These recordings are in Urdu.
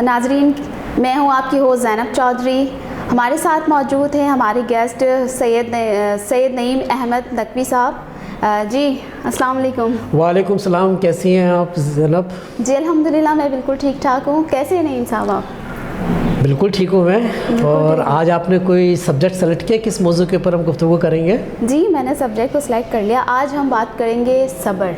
ناظرین، میں ہوں آپ کی ہوسٹ زینب چودھری. ہمارے ساتھ موجود ہیں ہمارے گیسٹ سید نعیم احمد نقوی صاحب. جی السلام علیکم. وعلیکم السلام. کیسی ہیں آپ زینب؟ جی الحمدللہ میں بالکل ٹھیک ٹھاک ہوں. کیسے ہیں نعیم صاحب آپ؟ بالکل ٹھیک ہوں میں. اور آج آپ نے کوئی سبجیکٹ سلیکٹ کیا، کس موضوع کے اوپر ہم گفتگو کریں گے؟ جی میں نے سبجیکٹ کو سلیکٹ کر لیا. آج ہم بات کریں گے صبر.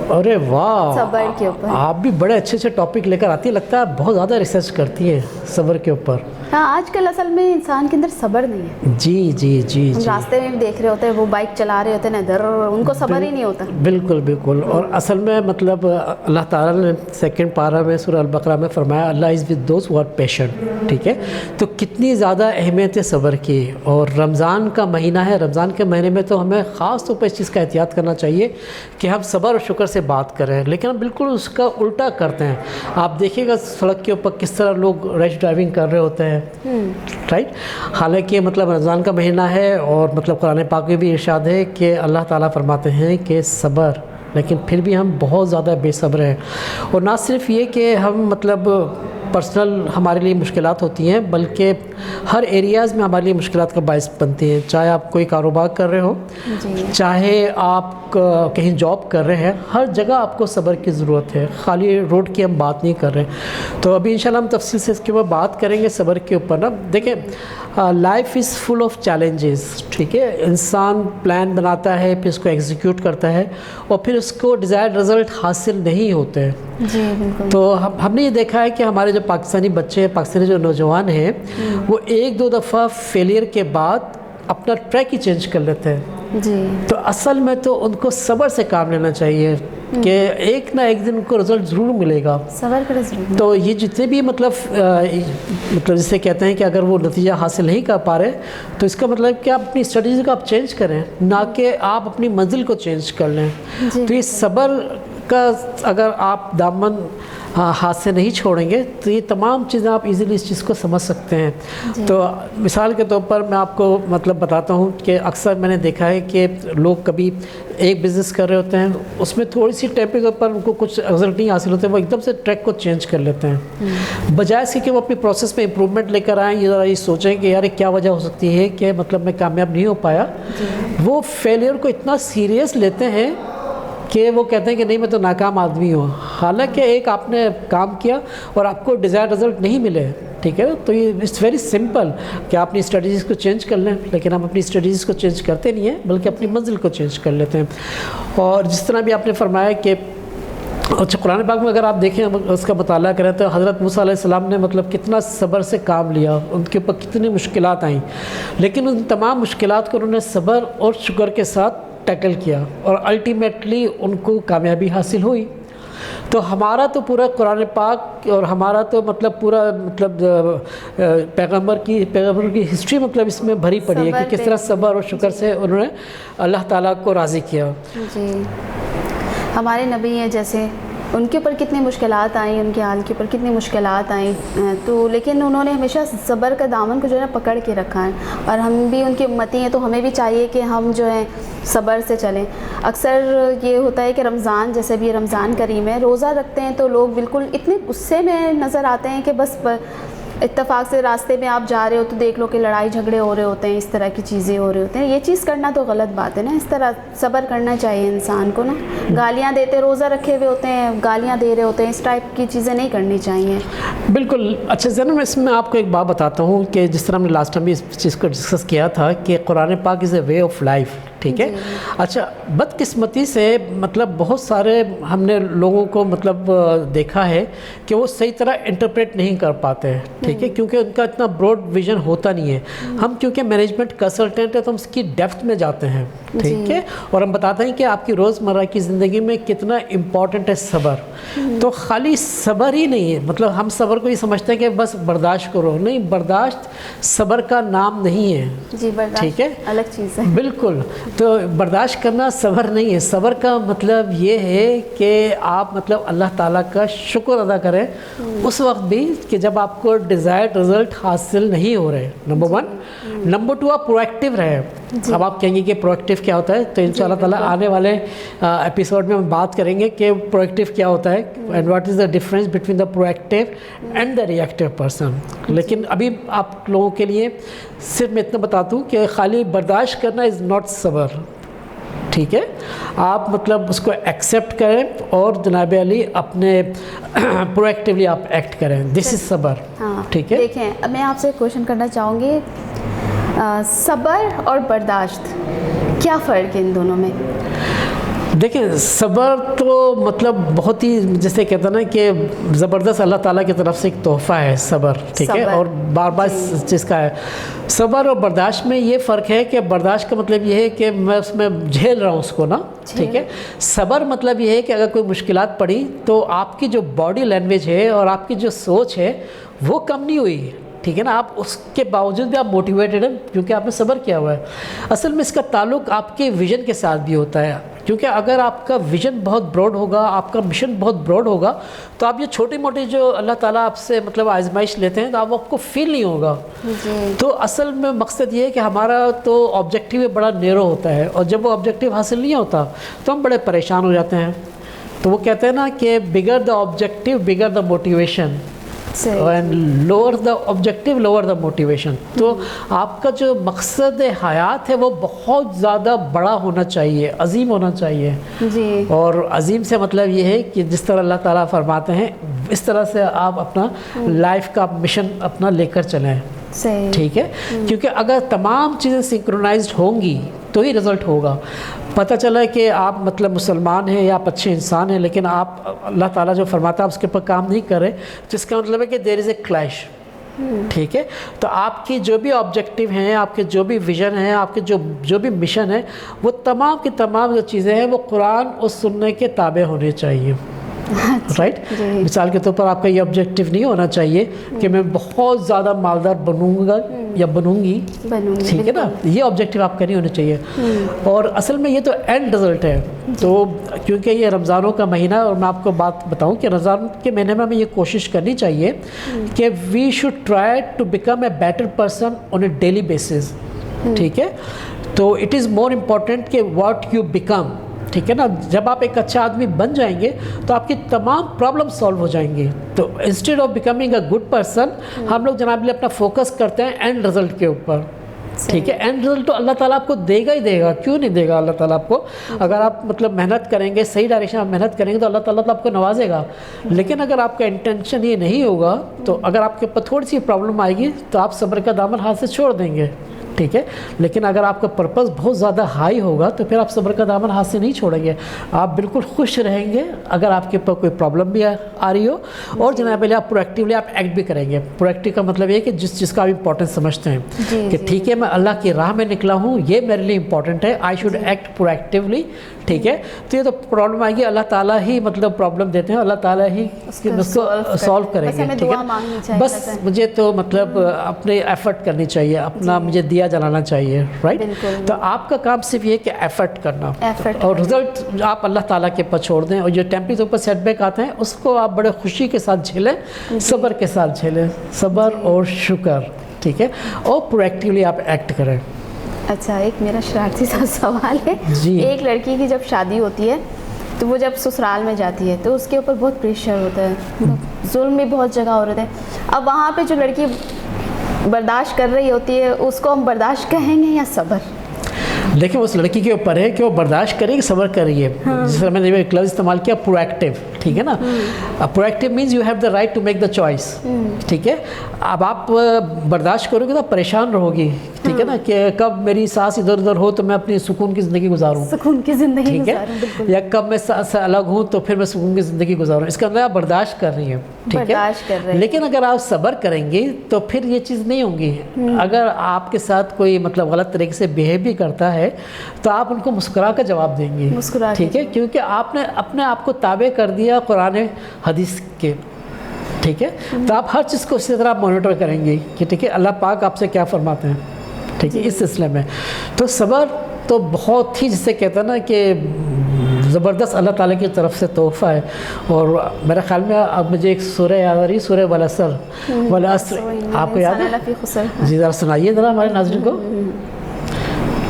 ارے واہ، صبر کے اوپر. آپ بھی بڑے اچھے اچھے ٹاپک لے کر آتی ہے، لگتا ہے آپ بہت زیادہ ریسرچ کرتی ہیں صبر کے اوپر. ہاں، آج کل اصل میں انسان کے اندر صبر نہیں ہے. جی جی جی ہم جی، راستے میں بھی دیکھ رہے ہوتے ہیں، وہ بائک چلا رہے ہوتے ہیں ادھر، ان کو صبر ہی نہیں ہوتا. بالکل بالکل. اور اصل میں مطلب اللہ تعالیٰ نے سیکنڈ پارہ میں سورہ البقرہ میں فرمایا Allah is with those who are patient. ٹھیک ہے، تو کتنی زیادہ اہمیت ہے صبر کی. اور رمضان کا مہینہ ہے، رمضان کے مہینے میں تو ہمیں خاص طور پہ اس چیز کا احتیاط کرنا چاہیے کہ ہم صبر اور شکر سے بات کریں، لیکن ہم بالکل اس کا الٹا کرتے ہیں. آپ دیکھیے گا سڑک کے اوپر کس طرح لوگ ریش ڈرائیونگ کر رہے ہوتے ہیں، رائٹ. حالانکہ مطلب رمضان کا مہینہ ہے اور مطلب قرآن پاک میں بھی ارشاد ہے کہ اللہ تعالیٰ فرماتے ہیں کہ صبر، لیکن پھر بھی ہم بہت زیادہ بے صبر ہیں. اور نہ صرف یہ کہ ہم مطلب پرسنل ہمارے لیے مشکلات ہوتی ہیں، بلکہ ہر ایریاز میں ہمارے لیے مشکلات کا باعث بنتی ہیں. چاہے آپ کوئی کاروبار کر رہے ہو، چاہے آپ کہیں جاب کر رہے ہیں، ہر جگہ آپ کو صبر کی ضرورت ہے. خالی روڈ کی ہم بات نہیں کر رہے. تو ابھی انشاءاللہ ہم تفصیل سے اس کے اوپر بات کریں گے صبر کے اوپر. نا دیکھیں، life is full of challenges. ٹھیک ہے، انسان پلان بناتا ہے، پھر اس کو ایگزیکیوٹ کرتا ہے، اور پھر اس کو ڈیزائرڈ رزلٹ حاصل نہیں ہوتے. جی بالکل. تو ہم نے یہ دیکھا ہے کہ ہمارے جو پاکستانی بچے ہیں، پاکستانی جو نوجوان ہیں، وہ ایک دو دفعہ فیلئر کے بعد اپنا ٹریک ہی چینج کر لیتے ہیں. جی تو اصل میں تو ان کو صبر سے کام لینا چاہیے کہ ایک نہ ایک دن ان کو رزلٹ ضرور ملے گا. صبر کا ضرور. تو یہ جتنے بھی مطلب جسے کہتے ہیں کہ اگر وہ نتیجہ حاصل نہیں کر پا رہے، تو اس کا مطلب کہ آپ اپنی اسٹریٹجی کو آپ چینج کریں، نہ کہ آپ اپنی منزل کو چینج کر لیں. تو یہ صبر کا اگر آپ دامن ہاتھ سے نہیں چھوڑیں گے تو یہ تمام چیزیں آپ ایزیلی اس چیز کو سمجھ سکتے ہیں. تو مثال کے طور پر میں آپ کو مطلب بتاتا ہوں کہ اکثر میں نے دیکھا ہے کہ لوگ کبھی ایک بزنس کر رہے ہوتے ہیں، اس میں تھوڑی سی ٹائم کے اوپر ان کو کچھ رزلٹ نہیں حاصل ہوتے، وہ ایک دم سے ٹریک کو چینج کر لیتے ہیں. بجائے اس کے کہ وہ اپنی پروسیس میں امپرومنٹ لے کر آئیں، ذرا یہ سوچیں کہ یار کیا وجہ ہو سکتی ہے کہ مطلب میں کامیاب نہیں ہو پایا. وہ فیلئر کو اتنا سیریس لیتے ہیں کہ وہ کہتے ہیں کہ نہیں میں تو ناکام آدمی ہوں، حالانکہ ایک آپ نے کام کیا اور آپ کو ڈیزائر رزلٹ نہیں ملے. ٹھیک ہے، تو یہ اٹس ویری سمپل کہ آپ اپنی اسٹریٹجیز کو چینج کر لیں، لیکن ہم اپنی اسٹریٹجیز کو چینج کرتے نہیں ہیں بلکہ اپنی منزل کو چینج کر لیتے ہیں. اور جس طرح بھی آپ نے فرمایا کہ اچھا قرآن پاک میں اگر آپ دیکھیں اس کا مطالعہ کریں تو حضرت موسیٰ علیہ السلام نے مطلب کتنا صبر سے کام لیا، ان کے اوپر کتنی مشکلات آئیں، لیکن ان تمام مشکلات کو انہوں نے صبر اور شکر کے ساتھ ٹیکل کیا اور الٹیمیٹلی ان کو کامیابی حاصل ہوئی. تو ہمارا تو پورا قرآن پاک اور ہمارا تو مطلب پورا مطلب پیغمبر کی ہسٹری مطلب اس میں بھری پڑی ہے کہ کس طرح صبر اور شکر سے انہوں نے اللہ تعالیٰ کو راضی کیا. جی ہمارے نبی ہیں جیسے، ان کے اوپر کتنی مشکلات آئیں، ان کے حال کے اوپر کتنی مشکلات آئیں، تو لیکن انہوں نے ہمیشہ صبر کا دامن کو جو ہے نا پکڑ کے رکھا ہے. اور ہم بھی ان کی امتی ہیں تو ہمیں بھی چاہیے کہ ہم جو ہے صبر سے چلیں. اکثر یہ ہوتا ہے کہ رمضان جیسے بھی رمضان کریم ہے، روزہ رکھتے ہیں تو لوگ بالکل اتنے غصے میں نظر آتے ہیں کہ بس اتفاق سے راستے میں آپ جا رہے ہو تو دیکھ لو کہ لڑائی جھگڑے ہو رہے ہوتے ہیں، اس طرح کی چیزیں ہو رہے ہوتے ہیں. یہ چیز کرنا تو غلط بات ہے نا. اس طرح صبر کرنا چاہیے انسان کو نا. گالیاں دیتے، روزہ رکھے ہوئے ہوتے ہیں گالیاں دے رہے ہوتے ہیں، اس ٹائپ کی چیزیں نہیں کرنی چاہیے. بالکل. اچھا زینب، اس میں آپ کو ایک بات بتاتا ہوں کہ جس طرح ہم نے لاسٹ ٹائم بھی اس چیز کو ڈسکس کیا تھا کہ قرآن پاک از اے وے آف لائف. ٹھیک ہے. اچھا بدقسمتی سے مطلب بہت سارے ہم نے لوگوں کو مطلب دیکھا ہے کہ وہ صحیح طرح انٹرپریٹ نہیں کر پاتے ہیں. ٹھیک ہے، کیونکہ ان کا اتنا براڈ ویژن ہوتا نہیں ہے. ہم کیونکہ مینجمنٹ کنسلٹنٹ ہیں تو ہم اس کی ڈیپتھ میں جاتے ہیں. ٹھیک ہے، اور ہم بتاتے ہیں کہ آپ کی روزمرہ کی زندگی میں کتنا امپورٹنٹ ہے صبر. تو خالی صبر ہی نہیں ہے، مطلب ہم صبر کو یہ سمجھتے ہیں کہ بس برداشت کرو، نہیں، برداشت صبر کا نام نہیں ہے. جی برداشت ٹھیک ہے الگ چیز ہے. بالکل. تو برداشت کرنا صبر نہیں ہے. صبر کا مطلب یہ ہے کہ آپ مطلب اللہ تعالیٰ کا شکر ادا کریں اس وقت بھی کہ جب آپ کو ڈیزائرڈ رزلٹ حاصل نہیں ہو رہے. نمبر 1. نمبر 2 آپ پرو ایکٹیو رہیں. اب آپ کہیں گے کہ پرویکٹیو کیا ہوتا ہے، تو انشاءاللہ تعالیٰ آنے والے ایپیسوڈ میں ہم بات کریں گے کہ پرویکٹیو کیا ہوتا ہے and what is the difference between the proactive and the reactive person. لیکن ابھی آپ لوگوں کے لیے صرف میں اتنا بتا دوں کہ خالی برداشت کرنا از ناٹ صبر. ٹھیک ہے، آپ مطلب اس کو ایکسیپٹ کریں اور جناب علی اپنے پرویکٹیولی آپ ایکٹ کریں. دس از صبر. ٹھیک ہے، دیکھیں اب میں آپ سے کویشچن کرنا چاہوں گی، صبر اور برداشت کیا فرق ہے ان دونوں میں؟ دیکھیں صبر تو مطلب بہت ہی جیسے کہتے ہیں نا کہ زبردست اللہ تعالیٰ کی طرف سے ایک تحفہ ہے صبر. ٹھیک ہے، اور بار بار اس چیز کا ہے. صبر اور برداشت میں یہ فرق ہے کہ برداشت کا مطلب یہ ہے کہ میں اس میں جھیل رہا ہوں اس کو نا. ٹھیک ہے، صبر مطلب یہ ہے کہ اگر کوئی مشکلات پڑی تو آپ کی جو باڈی لینگویج ہے اور آپ کی جو سوچ ہے وہ کم نہیں ہوئی. ٹھیک ہے نا، آپ اس کے باوجود بھی آپ موٹیویٹڈ ہیں کیونکہ آپ نے صبر کیا ہوا ہے. اصل میں اس کا تعلق آپ کے ویژن کے ساتھ بھی ہوتا ہے، کیونکہ اگر آپ کا ویژن بہت براڈ ہوگا، آپ کا مشن بہت براڈ ہوگا، تو آپ یہ چھوٹی موٹی جو اللہ تعالیٰ آپ سے مطلب آزمائش لیتے ہیں تو آپ کو فیل نہیں ہوگا. تو اصل میں مقصد یہ ہے کہ ہمارا تو آبجیکٹیو بڑا نیرو ہوتا ہے، اور جب وہ آبجیکٹیو حاصل نہیں ہوتا تو ہم بڑے پریشان ہو جاتے ہیں. تو وہ کہتے ہیں نا کہ bigger the objective bigger the motivation and lower the objective lower the motivation. تو آپ کا جو مقصد حیات ہے وہ بہت زیادہ بڑا ہونا چاہیے، عظیم ہونا چاہیے. جی، اور عظیم سے مطلب یہ ہے کہ جس طرح اللہ تعالیٰ فرماتے ہیں اس طرح سے آپ اپنا لائف کا مشن اپنا لے کر چلیں. ٹھیک ہے، کیونکہ اگر تمام چیزیں سنکرونائزڈ ہوں گی تو ہی رزلٹ ہوگا. پتہ چلا ہے کہ آپ مطلب مسلمان ہیں یا آپ اچھے انسان ہیں، لیکن آپ اللہ تعالیٰ جو فرماتا ہے آپ اس کے اوپر کام نہیں کر رہے، جس کا مطلب ہے کہ دیر از اے کلیش. ٹھیک ہے، تو آپ کی جو بھی آبجیکٹیو ہیں، آپ کے جو بھی ویژن ہیں، آپ کے جو بھی مشن ہے، وہ تمام کی تمام جو چیزیں ہیں وہ قرآن اور سننے کے تابع ہونے چاہیے. رائٹ. مثال کے طور پر آپ کا یہ آبجیکٹیو نہیں ہونا چاہیے کہ میں بہت زیادہ مالدار بنوں گا یا بنوں گی. ٹھیک ہے نا، یہ آبجیکٹیو آپ کا نہیں ہونا چاہیے. اور اصل میں یہ تو اینڈ رزلٹ ہے. تو کیونکہ یہ رمضانوں کا مہینہ ہے، اور میں آپ کو بات بتاؤں کہ رمضان کے مہینے میں ہمیں یہ کوشش کرنی چاہیے کہ we should try to become a better person on a daily basis. ٹھیک ہے، تو اٹ از مور امپورٹنٹ کہ واٹ یو بیکم. ٹھیک ہے نا، جب آپ ایک اچھا آدمی بن جائیں گے تو آپ کی تمام پرابلم سالو ہو جائیں گی. تو instead of becoming a good person ہم لوگ جناب اپنا فوکس کرتے ہیں اینڈ رزلٹ کے اوپر. ٹھیک ہے، اینڈ رزلٹ تو اللہ تعالیٰ آپ کو دے گا ہی دے گا. کیوں نہیں دے گا اللہ تعالیٰ آپ کو؟ اگر آپ مطلب محنت کریں گے، صحیح ڈائریکشن میں محنت کریں گے تو اللہ تعالیٰ تو آپ کو نوازے گا. لیکن اگر آپ کا انٹینشن یہ نہیں ہوگا تو اگر آپ کے اوپر تھوڑی سی پرابلم آئے گی تو آپ صبر کا دامن ہاتھ سے چھوڑ دیں گے. ٹھیک ہے، لیکن اگر آپ کا پرپس بہت زیادہ ہائی ہوگا تو پھر آپ صبر کا دامن ہاتھ سے نہیں چھوڑیں گے. آپ بالکل خوش رہیں گے اگر آپ کے اوپر کوئی پرابلم بھی آ رہی ہو. اور جناب علی آپ پرویکٹیولی آپ ایکٹ بھی کریں گے. پرویکٹیو کا مطلب یہ ہے کہ جس چیز کا آپ امپورٹنس سمجھتے ہیں کہ ٹھیک ہے میں اللہ کی راہ میں نکلا ہوں، یہ میرے لیے امپورٹنٹ ہے، آئی شوڈ ایکٹ پرویکٹیولی. ٹھیک ہے، تو یہ تو پرابلم آئے گی اللہ تعالیٰ ہی مطلب پرابلم دیتے ہیں، اللہ تعالیٰ ہی اس کو سالو کریں گے. ٹھیک ہے، بس مجھے تو مطلب اپنے ایفرٹ کرنی چاہیے، اپنا مجھے دیا جلانا چاہیے. رائٹ. تو آپ کا کام صرف یہ کہ ایفرٹ کرنا، اور رزلٹ آپ اللہ تعالیٰ کے اوپر چھوڑ دیں. اور جو ٹیمپریز اوپر سیٹ بیک آتے ہیں اس کو آپ بڑے خوشی کے ساتھ جھیلیں، صبر کے ساتھ جھیلیں، صبر اور شکر. ٹھیک ہے، اور پرویکٹیولی آپ ایکٹ کریں. اچھا، ایک میرا شرارتی سا سوال ہے. ایک لڑکی کی جب شادی ہوتی ہے تو وہ جب سسرال میں جاتی ہے تو اس کے اوپر بہت پریشر ہوتا ہے، ظلم بھی بہت جگہ ہو رہے ہیں. اب وہاں پہ جو لڑکی برداشت کر رہی ہوتی ہے اس کو ہم برداشت کہیں گے یا صبر؟ دیکھیں اس لڑکی کے اوپر ہے کہ وہ برداشت کرے کہ صبر کریے. جس طرح میں نے ایک لفظ استعمال کیا پرویکٹیو. ٹھیک ہے نا، proactive means you have the right to make the choice. ٹھیک ہے، اب آپ برداشت کرو گے تو پریشان رہو گی. ٹھیک ہے نا، کہ کب میری سانس ادھر ادھر ہو تو میں اپنی سکون کی زندگی گزاروں، سکون کی زندگی. ٹھیک ہے، یا کب میں سانس سے الگ ہوں تو پھر میں سکون کی زندگی گزاروں. اس کا اندر آپ برداشت کر رہی ہیں. ٹھیک ہے، لیکن اگر آپ صبر کریں گی تو پھر یہ چیز نہیں ہوگی. اگر آپ کے ساتھ کوئی مطلب غلط طریقے سے بہیو بھی کرتا ہے تو آپ ان کو مسکرا کر جواب دیں گے. ٹھیک ہے، کیونکہ آپ نے اپنے آپ کو تابع کر دیا قرآن حدیث کے. ٹھیک ہے، تو آپ ہر چیز کو اسی طرح مانیٹر کریں گے کہ ٹھیک ہے اللہ پاک آپ سے کیا فرماتے ہیں. ٹھیک ہے، اس سلسلے میں تو صبر تو بہت ہی جسے کہتے ہیں نا کہ زبردست اللہ تعالیٰ کی طرف سے تحفہ ہے. اور میرے خیال میں اب مجھے ایک سورہ یاد آ رہی، سورہ والعصر. والعصر آپ کو یاد ہے؟ جی ذرا سنائیے ذرا ہمارے ناظرین کو.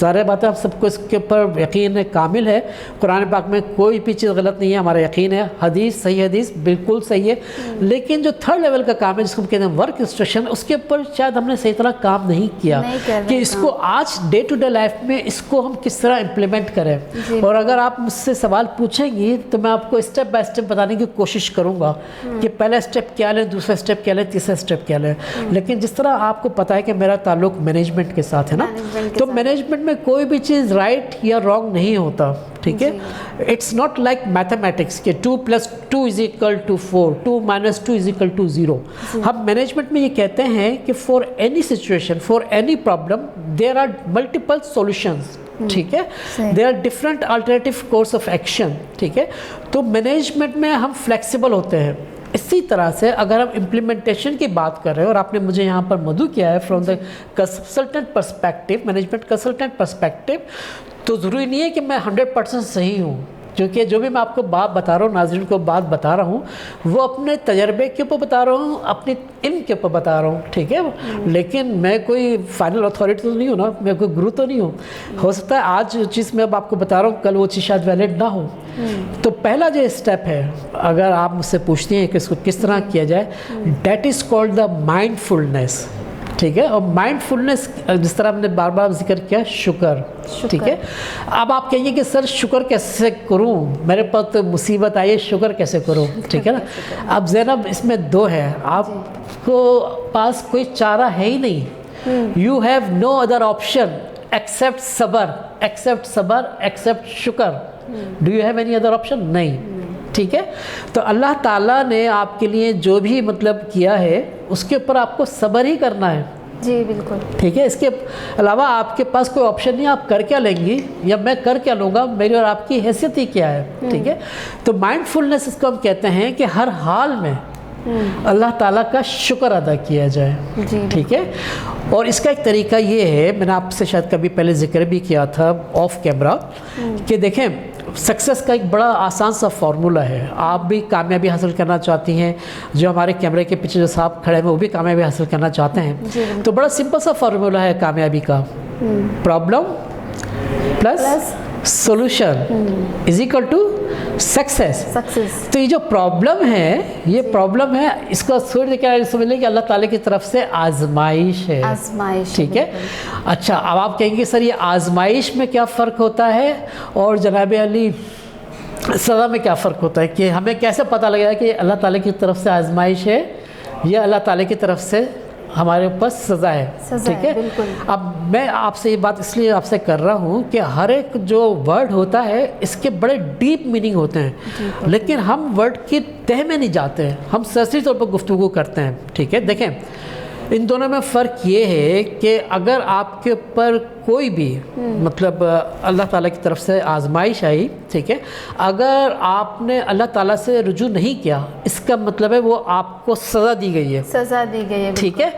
ظاہر بات ہے ہم سب کو اس کے اوپر یقین کامل ہے، قرآن پاک میں کوئی بھی چیز غلط نہیں ہے، ہمارا یقین ہے، حدیث صحیح حدیث بالکل صحیح ہے، لیکن جو تھرڈ لیول کا کام ہے جس کو ہم کہتے ہیں ورک انسٹرکشن، اس کے اوپر شاید ہم نے صحیح طرح کام نہیں کیا کہ اس کو آج ڈے ٹو ڈے لائف میں اس کو ہم کس طرح امپلیمنٹ کریں۔ اور اگر آپ مجھ سے سوال پوچھیں گی تو میں آپ کو اسٹیپ بائی اسٹیپ بتانے کی کوشش کروں گا کہ پہلا اسٹیپ کیا لیں، دوسرا اسٹیپ کیا لیں، تیسرا اسٹیپ کیا لیں۔ لیکن جس طرح آپ کو پتہ ہے کہ میرا تعلق مینجمنٹ کے ساتھ ہے نا، تو مینجمنٹ میں کوئی بھی چیز رائٹ یا رانگ نہیں ہوتا، ٹھیک ہے؟ اٹس ناٹ لائک میتھمیٹکس کہ 2+2 = 4، 2 - 2 = 0۔ ہم مینجمنٹ میں یہ کہتے ہیں کہ for any situation, for any problem there are multiple solutions, ٹھیک ہے؟ There are different alternative course of action, ٹھیک ہے؟ تو مینجمنٹ میں ہم فلیکسیبل ہوتے ہیں۔ اسی طرح سے اگر ہم امپلیمنٹیشن کی بات کر رہے ہیں، اور آپ نے مجھے یہاں پر مدعو کیا ہے from the consultant perspective, management consultant perspective, تو ضروری نہیں ہے کہ میں 100% صحیح ہوں، کیونکہ جو بھی میں آپ کو بات بتا رہا ہوں، ناظرین کو بات بتا رہا ہوں، وہ اپنے تجربے کے اوپر بتا رہا ہوں، اپنی علم کے اوپر بتا رہا ہوں، ٹھیک ہے؟ لیکن میں کوئی فائنل اتھارٹی تو نہیں ہوں نا، میں کوئی گرو تو نہیں ہوں۔ ہو سکتا ہے آج جو چیز میں اب آپ کو بتا رہا ہوں کل وہ چیز شاید ویلڈ نہ ہو۔ تو پہلا جو اسٹیپ ہے، اگر آپ مجھ سے پوچھتی ہیں کہ اس کو کس طرح کیا جائے، that is called the mindfulness, ٹھیک ہے؟ اور مائنڈ فلنس جس طرح ہم نے بار بار ذکر کیا، شکر، ٹھیک ہے؟ اب آپ کہیں گے کہ سر شکر کیسے کروں، میرے پاس تو مصیبت آئی ہے، شکر کیسے کروں، ٹھیک ہے نا؟ اب زینب اس میں دو ہے، آپ کو پاس کوئی چارہ ہے ہی نہیں، you have no other option accept صبر، ایکسیپٹ صبر، ایکسیپٹ شکر۔ Do you have any other option? نہیں، ٹھیک ہے؟ تو اللہ تعالیٰ نے آپ کے لیے جو بھی مطلب کیا ہے اس کے اوپر آپ کو صبر ہی کرنا ہے، جی بالکل، ٹھیک ہے؟ اس کے علاوہ آپ کے پاس کوئی آپشن نہیں، آپ کر کیا لیں گی یا میں کر کیا لوں گا، میری اور آپ کی حیثیت ہی کیا ہے، ٹھیک ہے؟ تو مائنڈ فلنس اس کو ہم کہتے ہیں کہ ہر حال میں اللہ تعالیٰ کا شکر ادا کیا جائے، ٹھیک ہے؟ اور اس کا ایک طریقہ یہ ہے، میں نے آپ سے شاید کبھی پہلے ذکر بھی کیا تھا آف کیمرہ، کہ دیکھیں سکسیس کا ایک بڑا آسان سا فارمولہ ہے۔ آپ بھی کامیابی حاصل کرنا چاہتی ہیں، جو ہمارے کیمرے کے پیچھے جو صاحب کھڑے ہیں وہ بھی کامیابی حاصل کرنا چاہتے ہیں، تو بڑا سمپل سا فارمولہ ہے کامیابی کا، problem plus solution is equal to success. تو یہ جو پرابلم ہے، یہ پرابلم ہے، اس کا سوچ کیا سمجھ لیں کہ اللہ تعالیٰ کی طرف سے آزمائش ہے، ٹھیک ہے؟ اچھا، اب آپ کہیں گے سر یہ آزمائش میں کیا فرق ہوتا ہے اور جناب علی سزا میں کیا فرق ہوتا ہے، کہ ہمیں کیسے پتہ لگے کہ اللہ تعالیٰ کی طرف سے آزمائش ہے یا اللہ تعالیٰ کی طرف سے ہمارے اوپر سزا ہے، ٹھیک ہے؟ اب میں آپ سے یہ بات اس لیے آپ سے کر رہا ہوں کہ ہر ایک جو ورڈ ہوتا ہے اس کے بڑے ڈیپ میننگ ہوتے ہیں، لیکن ہم ورڈ کی تہ میں نہیں جاتے ہیں، ہم سرسری طور پر گفتگو کرتے ہیں، ٹھیک ہے؟ دیکھیں ان دونوں میں فرق یہ ہے کہ اگر آپ کے اوپر کوئی بھی مطلب اللہ تعالیٰ کی طرف سے آزمائش آئی، ٹھیک ہے، اگر آپ نے اللہ تعالیٰ سے رجوع نہیں کیا، اس کا مطلب ہے وہ آپ کو سزا دی گئی ہے، ٹھیک ہے؟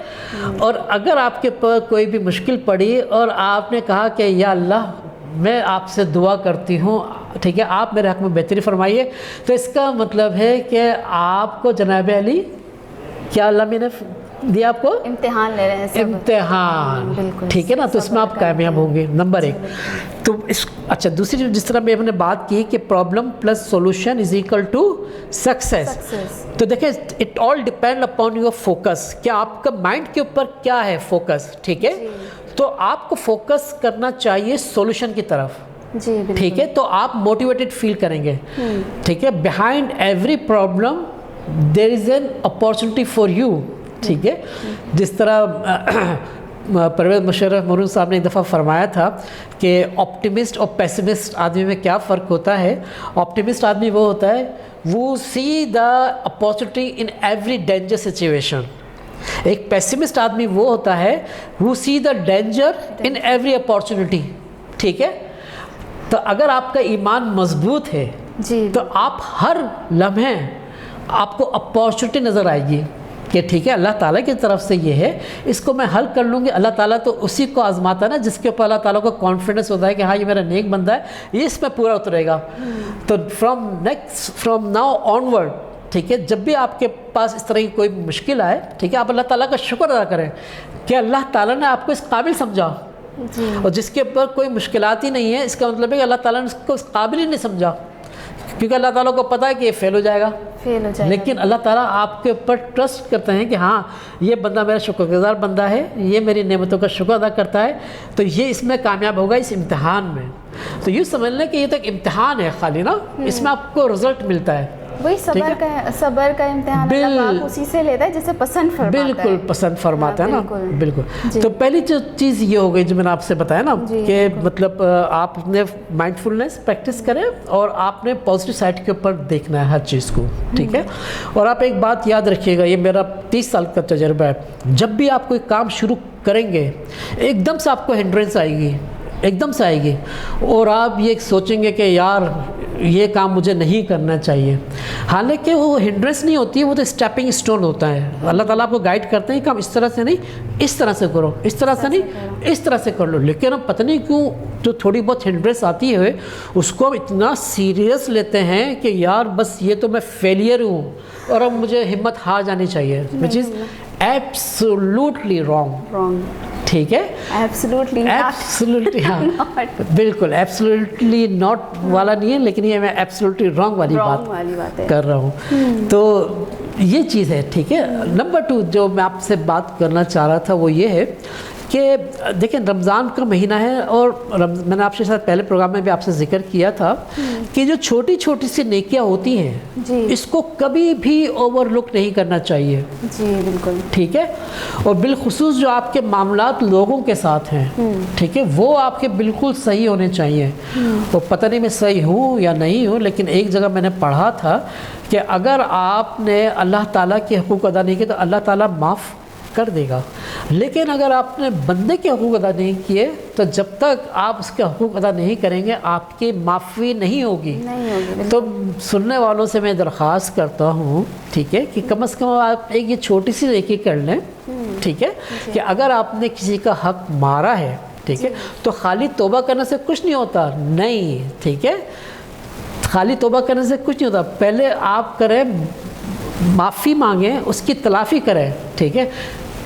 اور اگر آپ کے اوپر کوئی بھی مشکل پڑی اور آپ نے کہا کہ یا اللہ میں آپ سے دعا کرتی ہوں، ٹھیک ہے، آپ میرے حق میں بہتری فرمائیے، تو اس کا مطلب ہے کہ آپ کو جناب علی کیا اللہ میں نے دیا، آپ کو امتحان لے رہے ہیں، امتحان، ٹھیک ہے نا؟ تو اس میں آپ کامیاب ہوں گے، نمبر ایک۔ تو اس اچھا دوسری جس طرح میں نے بات کی کہ problem plus solution is equal to success, تو دیکھیں it all depend upon your focus, کہ آپ کا مائنڈ کے اوپر کیا ہے فوکس، ٹھیک ہے؟ تو آپ کو فوکس کرنا چاہیے سولوشن کی طرف، ٹھیک ہے؟ تو آپ موٹیویٹڈ فیل کریں گے، ٹھیک ہے؟ Behind every problem there is an opportunity for you, ٹھیک ہے؟ جس طرح پرویز مشرف مرون صاحب نے ایک دفعہ فرمایا تھا کہ آپٹیمسٹ اور پیسمسٹ آدمی میں کیا فرق ہوتا ہے۔ آپٹیمسٹ آدمی وہ ہوتا ہے وہ see the opportunity in every danger situation, ایک پیسمسٹ آدمی وہ ہوتا ہے وہ see the danger in every opportunity, ٹھیک ہے؟ تو اگر آپ کا ایمان مضبوط ہے تو آپ ہر لمحے آپ کو اپارچونیٹی نظر آئے گی کہ ٹھیک ہے اللہ تعالیٰ کی طرف سے یہ ہے، اس کو میں حل کر لوں گی۔ اللہ تعالیٰ تو اسی کو آزماتا ہے نا جس کے اوپر اللہ تعالیٰ کو کانفیڈنس ہوتا ہے کہ ہاں یہ میرا نیک بندہ ہے، یہ اس میں پورا اترے گا۔ تو فرام ناؤ آنورڈ، ٹھیک ہے، جب بھی آپ کے پاس اس طرح کی کوئی مشکل آئے، ٹھیک ہے، آپ اللہ تعالیٰ کا شکر ادا کریں کہ اللہ تعالیٰ نے آپ کو اس قابل سمجھا اور جس کے اوپر کوئی مشکلات ہی نہیں ہے، اس کا مطلب ہے کہ اللہ تعالیٰ نے اس کو اس قابل ہی نہیں سمجھا، کیونکہ اللہ تعالیٰ کو پتہ ہے کہ یہ فیل ہو جائے گا، لیکن اللہ تعالیٰ آپ کے اوپر ٹرسٹ کرتے ہیں کہ ہاں یہ بندہ میرا شکر گزار بندہ ہے، یہ میری نعمتوں کا شکر ادا کرتا ہے، تو یہ اس میں کامیاب ہوگا اس امتحان میں۔ تو یہ سمجھ لیں کہ یہ تو ایک امتحان ہے خالی نا، اس میں آپ کو رزلٹ ملتا ہے، وہی صبر کا امتحان اللہ پاک اسی سے لیتا ہے جسے پسند فرماتا ہے، بالکل پسند فرماتا ہے نا، بالکل۔ تو پہلی جو چیز یہ ہو گئی جو میں نے آپ سے بتایا نا کہ مطلب آپ نے مائنڈ فلنس پریکٹس کریں اور آپ نے پازیٹیو سائڈ کے اوپر دیکھنا ہے ہر چیز کو، ٹھیک ہے۔ اور آپ ایک بات یاد رکھیے گا، یہ میرا 30 سال کا تجربہ ہے، جب بھی آپ کوئی کام شروع کریں گے ایک دم سے آپ کو ہنڈرنس آئے گی، ایک دم سے آئے گی، اور آپ یہ سوچیں گے کہ یار یہ کام مجھے نہیں کرنا چاہیے، حالانکہ وہ ہنڈرنس نہیں ہوتی ہے، وہ تو اسٹیپنگ اسٹون ہوتا ہے۔ اللہ تعالیٰ آپ کو گائیڈ کرتے ہیں کہ کام اس طرح سے نہیں، اس طرح سے کرو، اس طرح سے نہیں، اس طرح سے کر لو، لیکن ہم پتہ نہیں کیوں جو تھوڑی بہت ہنڈرنس آتی ہے اس کو ہم اتنا سیریس لیتے ہیں کہ یار بس یہ تو میں فیلئر ہوں اور اب مجھے ہمت ہار جانی چاہیے، which is absolutely wrong، ٹھیک ہے، ایبسلیوٹلی ہاں بالکل ایبسلیوٹلی ناٹ والا نہیں ہے، لیکن یہ میں ایبسلیوٹلی رانگ والی بات کر رہا ہوں۔ تو یہ چیز ہے، ٹھیک ہے۔ نمبر 2 جو میں آپ سے بات کرنا چاہ رہا تھا وہ یہ ہے کہ دیکھیں رمضان کا مہینہ ہے، اور میں نے آپ کے ساتھ پہلے پروگرام میں بھی آپ سے ذکر کیا تھا کہ جو چھوٹی چھوٹی سی نیکیاں ہوتی ہیں اس کو کبھی بھی اوور لک نہیں کرنا چاہیے، جی بالکل، ٹھیک ہے۔ اور بالخصوص جو آپ کے معاملات لوگوں کے ساتھ ہیں، ٹھیک ہے، وہ آپ کے بالکل صحیح ہونے چاہیے۔ تو پتہ نہیں میں صحیح ہوں یا نہیں ہوں، لیکن ایک جگہ میں نے پڑھا تھا کہ اگر آپ نے اللہ تعالیٰ کے حقوق ادا نہیں کیے تو اللہ تعالیٰ معاف کر دے گا، لیکن اگر آپ نے بندے کے حقوق ادا نہیں کیے تو جب تک آپ اس کے حقوق ادا نہیں کریں گے آپ کی معافی نہیں ہوگی۔ تو سننے والوں سے میں درخواست کرتا ہوں، ٹھیک ہے، کہ کم از کم آپ ایک یہ چھوٹی سی نیکی کر لیں، ٹھیک ہے، کہ اگر آپ نے کسی کا حق مارا ہے، ٹھیک ہے، تو خالی توبہ کرنے سے کچھ نہیں ہوتا، نہیں، ٹھیک ہے، خالی توبہ کرنے سے کچھ نہیں ہوتا، پہلے آپ کریں معافی مانگیں، اس کی تلافی کریں، ٹھیک ہے،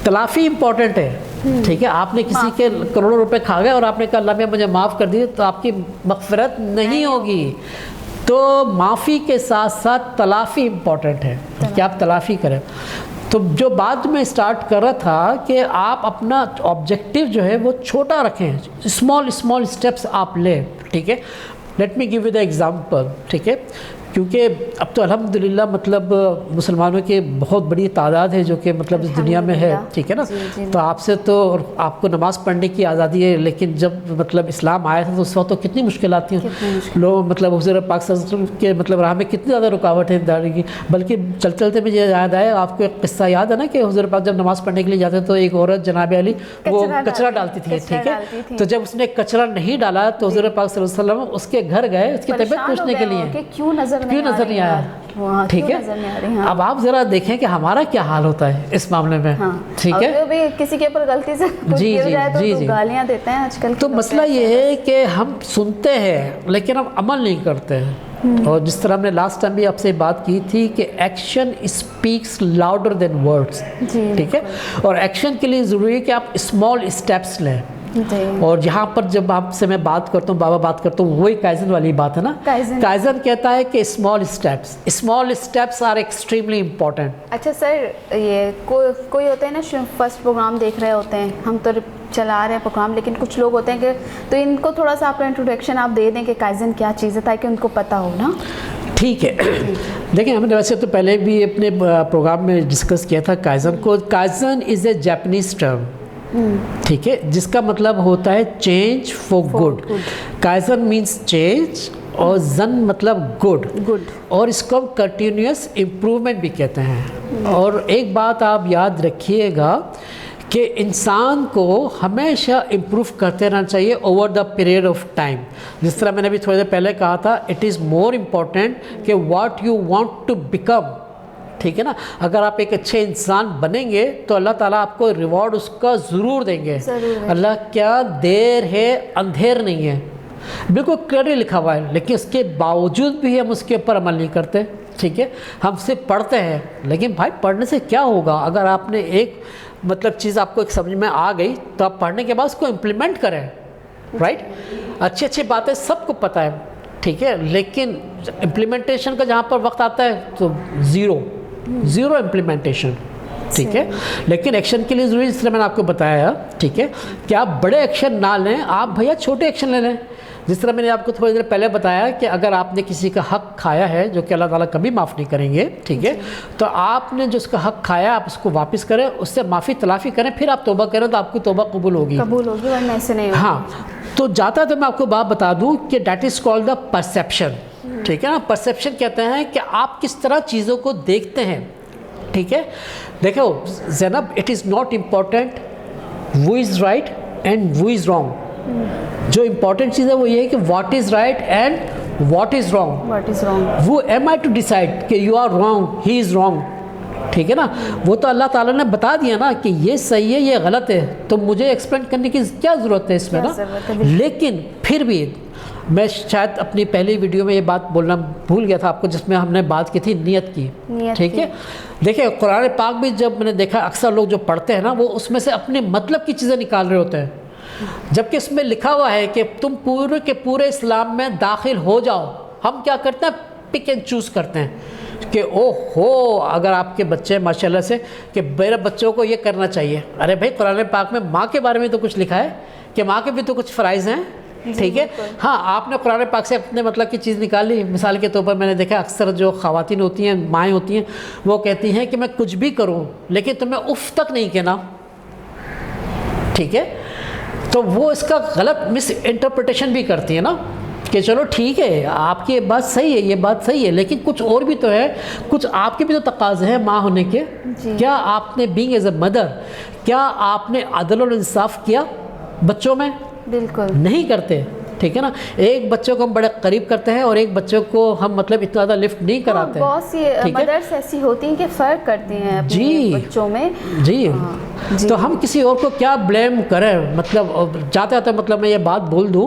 تلافی امپورٹنٹ ہے، ٹھیک ہے۔ آپ نے کسی کے کروڑوں روپے کھا گئے اور آپ نے کہا اللہ مجھے معاف کر دیے تو آپ کی مغفرت نہیں ہوگی، تو معافی کے ساتھ ساتھ تلافی امپورٹنٹ ہے کہ آپ تلافی کریں۔ تو جو بات میں اسٹارٹ کر رہا تھا کہ آپ اپنا آبجیکٹیو جو ہے وہ چھوٹا رکھیں، اسمال اسٹیپس آپ لیں، ٹھیک ہے۔ Let me give you the example, ٹھیک ہے، کیونکہ اب تو الحمدللہ مطلب مسلمانوں کی بہت بڑی تعداد ہے جو کہ مطلب اس دنیا میں ہے، ٹھیک ہے نا۔ تو آپ سے تو آپ کو نماز پڑھنے کی آزادی ہے، لیکن جب مطلب اسلام آیا تھا تو اس وقت تو کتنی مشکلات تھیں، لوگ مطلب حضور پاک صلی اللہ علیہ وسلم کے مطلب راہ میں کتنی زیادہ رکاوٹیں داری کی، بلکہ چلتے چلتے مجھے یاد آیا، آپ کو ایک قصہ یاد ہے نا کہ حضور پاک جب نماز پڑھنے کے لیے جاتے تو ایک عورت جناب علی وہ کچرا ڈالتی تھی، ٹھیک ہے، تو جب اس نے کچرا نہیں ڈالا تو حضور پاک صلی اللہ علیہ وسلم اس کے گھر گئے اس کی طبیعت پوچھنے کے لیے کہ کیوں نظر نہیں آیا، ٹھیک ہے۔ اب آپ ذرا دیکھیں کہ ہمارا کیا حال ہوتا ہے اس معاملے میں، ٹھیک ہے، کسی کے اوپر غلطی سے گر جائے تو گالیاں دیتے ہیں آج کل۔ تو مسئلہ یہ ہے کہ ہم سنتے ہیں لیکن ہم عمل نہیں کرتے ہیں، اور جس طرح ہم نے لاسٹ ٹائم بھی آپ سے بات کی تھی کہ action speaks louder than words, ٹھیک ہے، اور ایکشن کے لیے ضروری ہے کہ آپ اسمال اسٹیپس لیں۔ اور یہاں پر جب آپ سے میں بات کرتا ہوں، بابا بات کرتا ہوں، وہی کائزن والی بات ہے نا، کائزن کہتا ہے کہ small steps are extremely important. اچھا سر، یہ کوئی ہوتے ہیں نا فرسٹ پروگرام دیکھ رہے ہوتے ہیں، ہم تو چلا رہے ہیں پروگرام، لیکن کچھ لوگ ہوتے ہیں کہ تو ان کو تھوڑا سا آپ انٹروڈکشن آپ دے دیں کہ کائزن کیا چیز ہے تاکہ ان کو پتہ ہو نا۔ ٹھیک ہے، دیکھیں ہم نے ویسے تو پہلے بھی اپنے پروگرام میں ڈسکس کیا تھا کائزن کو۔ کائزن از اے جاپنیز ٹرم، ٹھیک ہے، جس کا مطلب ہوتا ہے change for good. Kaizen means change اور زن مطلب گڈ، اور اس کو ہم کنٹینیوس امپرومنٹ بھی کہتے ہیں۔ اور ایک بات آپ یاد رکھیے گا کہ انسان کو ہمیشہ امپروو کرتے رہنا چاہیے over the period of time. جس طرح میں نے ابھی تھوڑی دیر پہلے کہا تھا، اٹ از مور امپورٹنٹ کہ what you want to become, ٹھیک ہے نا۔ اگر آپ ایک اچھے انسان بنیں گے تو اللہ تعالیٰ آپ کو ریوارڈ اس کا ضرور دیں گے۔ اللہ کیا دیر ہے اندھیر نہیں ہے، بالکل کلیئرلی لکھا ہوا ہے، لیکن اس کے باوجود بھی ہم اس کے اوپر عمل نہیں کرتے، ٹھیک ہے. ہم صرف پڑھتے ہیں، لیکن بھائی پڑھنے سے کیا ہوگا؟ اگر آپ نے ایک مطلب چیز آپ کو ایک سمجھ میں آ گئی تو آپ پڑھنے کے بعد اس کو امپلیمنٹ کریں، رائٹ. اچھی اچھی باتیں سب کو پتہ ہے، ٹھیک ہے، لیکن امپلیمنٹیشن کا جہاں پر وقت آتا ہے تو زیرو امپلیمنٹیشن، ٹھیک ہے. لیکن ایکشن کے لیے ضروری، اس لیے میں نے آپ کو بتایا، ٹھیک ہے، کہ آپ بڑے ایکشن نہ لیں، آپ بھیا چھوٹے ایکشن لے لیں. جس طرح میں نے آپ کو تھوڑی دیر پہلے بتایا کہ اگر آپ نے کسی کا حق کھایا ہے جو کہ اللہ تعالیٰ کبھی معاف نہیں کریں گے، ٹھیک ہے، تو آپ نے جو اس کا حق کھایا آپ اس کو واپس کریں، اس سے معافی تلافی کریں، پھر آپ توبہ کریں تو آپ کی توبہ قبول ہوگی ورنہ ایسے نہیں ہوگی. ہاں. تو جاتا ہے تو میں آپ کو بات بتا دوں کہ that is called the perception, ٹھیک ہے نا. پرسیپشن کہتے ہیں کہ آپ کس طرح چیزوں کو دیکھتے ہیں، ٹھیک ہے. دیکھو Zainab, it is not important who is right and who is wrong. جو امپورٹنٹ چیز ہے وہ یہ ہے کہ what is right and what is wrong. وہ ایم آئی ٹو ڈیسائڈ کہ you are wrong, he is wrong, ٹھیک ہے نا. وہ تو اللہ تعالیٰ نے بتا دیا نا کہ یہ صحیح ہے یہ غلط ہے، تو مجھے ایکسپلین کرنے کی کیا ضرورت ہے اس میں نا. لیکن پھر بھی میں شاید اپنی پہلی ویڈیو میں یہ بات بولنا بھول گیا تھا آپ کو، جس میں ہم نے بات کی تھی نیت کی، ٹھیک ہے. دیکھیں قرآن پاک بھی جب میں نے دیکھا اکثر لوگ جو پڑھتے ہیں نا وہ اس میں سے اپنے مطلب کی چیزیں نکال رہے ہوتے ہیں، جبکہ اس میں لکھا ہوا ہے کہ تم پورے کے پورے اسلام میں داخل ہو جاؤ. ہم کیا کرتے ہیں؟ پک اینڈ چوز کرتے ہیں کہ او ہو اگر آپ کے بچے ماشاءاللہ سے کہ میرے بچوں کو یہ کرنا چاہیے. ارے بھائی قرآن پاک میں ماں کے بارے میں تو کچھ لکھا ہے کہ ماں کے بھی تو کچھ فرائض ہیں، ٹھیک ہے. ہاں آپ نے قرآن پاک سے اپنے مطلب کی چیز نکالی. مثال کے طور پر میں نے دیکھا اکثر جو خواتین ہوتی ہیں، مائیں ہوتی ہیں، وہ کہتی ہیں کہ میں کچھ بھی کروں لیکن تمہیں اف تک نہیں کہنا، ٹھیک ہے. تو وہ اس کا غلط مس انٹرپریٹیشن بھی کرتی ہیں نا کہ چلو ٹھیک ہے آپ کی بات صحیح ہے، یہ بات صحیح ہے، لیکن کچھ اور بھی تو ہے، کچھ آپ کے بھی تو تقاضے ہیں ماں ہونے کے. کیا آپ نے بینگ ایز اے مدر کیا آپ نے عدل و انصاف کیا بچوں میں؟ بالکل نہیں کرتے، ٹھیک ہے نا. ایک بچوں کو ہم بڑے قریب کرتے ہیں اور ایک بچوں کو ہم مطلب اتنا زیادہ لفٹ نہیں کراتے. بہت سی مدرس ایسی ہوتی ہیں کہ فرق کرتی ہیں اپنے بچوں میں. جی تو ہم کسی اور کو کیا بلیم کریں؟ مطلب جاتے آتے مطلب میں یہ بات بول دوں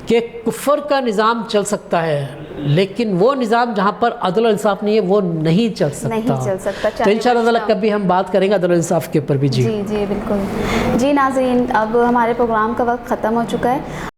کہ کفر کا نظام چل سکتا ہے لیکن وہ نظام جہاں پر عدل و انصاف نہیں ہے وہ نہیں چل سکتا. تو انشاءاللہ کبھی ہم بات کریں گے عدل و انصاف کے اوپر بھی. جی بالکل. جی ناظرین، اب ہمارے پروگرام کا وقت ختم ہو چکا ہے.